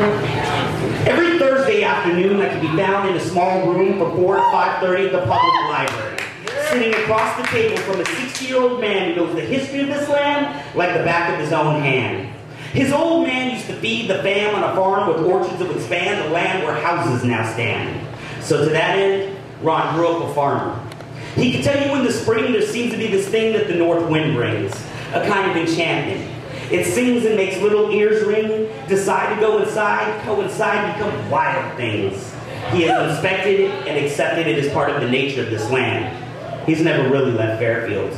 Every Thursday afternoon, I can be found in a small room from 4 to 5:30 at the public library, sitting across the table from a 60-year-old man who knows the history of this land like the back of his own hand. His old man used to feed the fam on a farm with orchards that would span the land where houses now stand. So to that end, Ron grew up a farmer. He could tell you in the spring there seems to be this thing that the north wind brings, a kind of enchantment. It sings and makes little ears ring, decide to go inside, coincide, become wild things. He has inspected it and accepted it as part of the nature of this land. He's never really left Fairfield.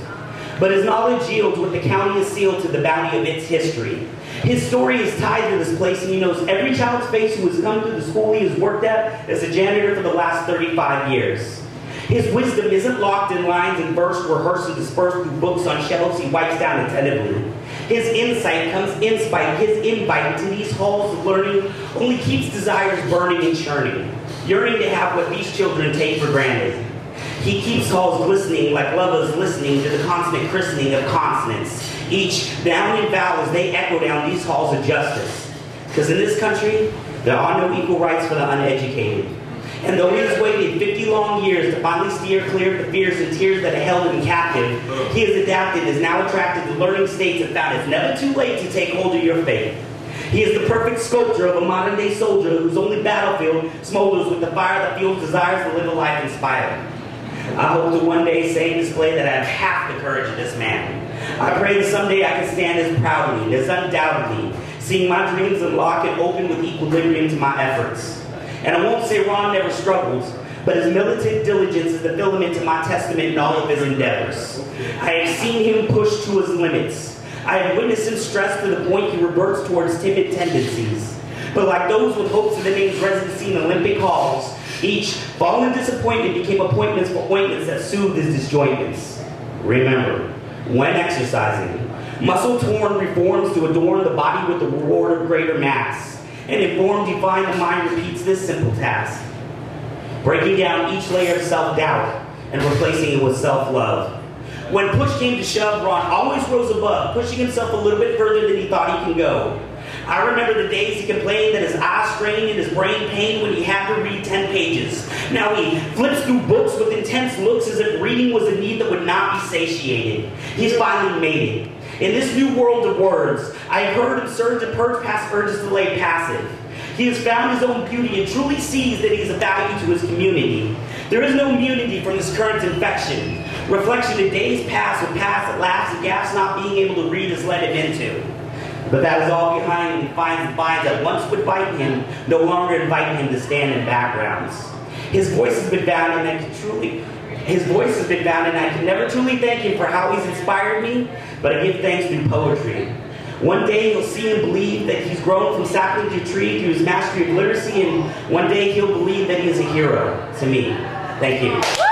But his knowledge yields what the county has sealed to the bounty of its history. His story is tied to this place, and he knows every child's face who has come to the school he has worked at as a janitor for the last 35 years. His wisdom isn't locked in lines and verse rehearsed and dispersed through books on shelves he wipes down attentively. His insight comes in spite. His invite into these halls of learning only keeps desires burning and churning, yearning to have what these children take for granted. He keeps halls glistening like lovers listening to the constant christening of consonants, each down in vowels they echo down these halls of justice. Because in this country, there are no equal rights for the uneducated. And though he has waited 50 long years to finally steer clear of the fears and tears that have held him captive, he has adapted and is now attracted to learning states and found it's never too late to take hold of your faith. He is the perfect sculptor of a modern-day soldier whose only battlefield smolders with the fire that fuels desires to live a life inspired. I hope to one day say and display that I have half the courage of this man. I pray that someday I can stand as proudly, as undoubtedly, seeing my dreams unlock and open with equilibrium to my efforts. And I won't say Ron never struggles, but his militant diligence is the filament to my testament in all of his endeavors. I have seen him push to his limits. I have witnessed him stress to the point he reverts towards timid tendencies. But like those with hopes of the name's residency in Olympic halls, each fallen disappointment became appointments for ointments that soothed his disjointments. Remember, when exercising, muscle-torn reforms to adorn the body with the reward of greater mass. And informed, defined, the mind repeats this simple task, breaking down each layer of self-doubt and replacing it with self-love. When push came to shove, Ron always rose above, pushing himself a little bit further than he thought he can go. I remember the days he complained that his eyes strained and his brain pained when he had to read 10 pages. Now he flips through books with intense looks as if reading was a need that would not be satiated. He's finally made it. In this new world of words, I have heard him surge to purge past urges to lay passive. He has found his own beauty and truly sees that he is a value to his community. There is no immunity from this current infection. Reflection of days past with past that laughs and gaps not being able to read has led him into. But that is all behind him. He finds the vines that once would bite him, no longer invite him to stand in backgrounds. His voice has been found, and I can never truly thank him for how he's inspired me, but I give thanks through poetry. One day he'll see and believe that he's grown from sapling to tree through his mastery of literacy, and one day he'll believe that he is a hero to me. Thank you.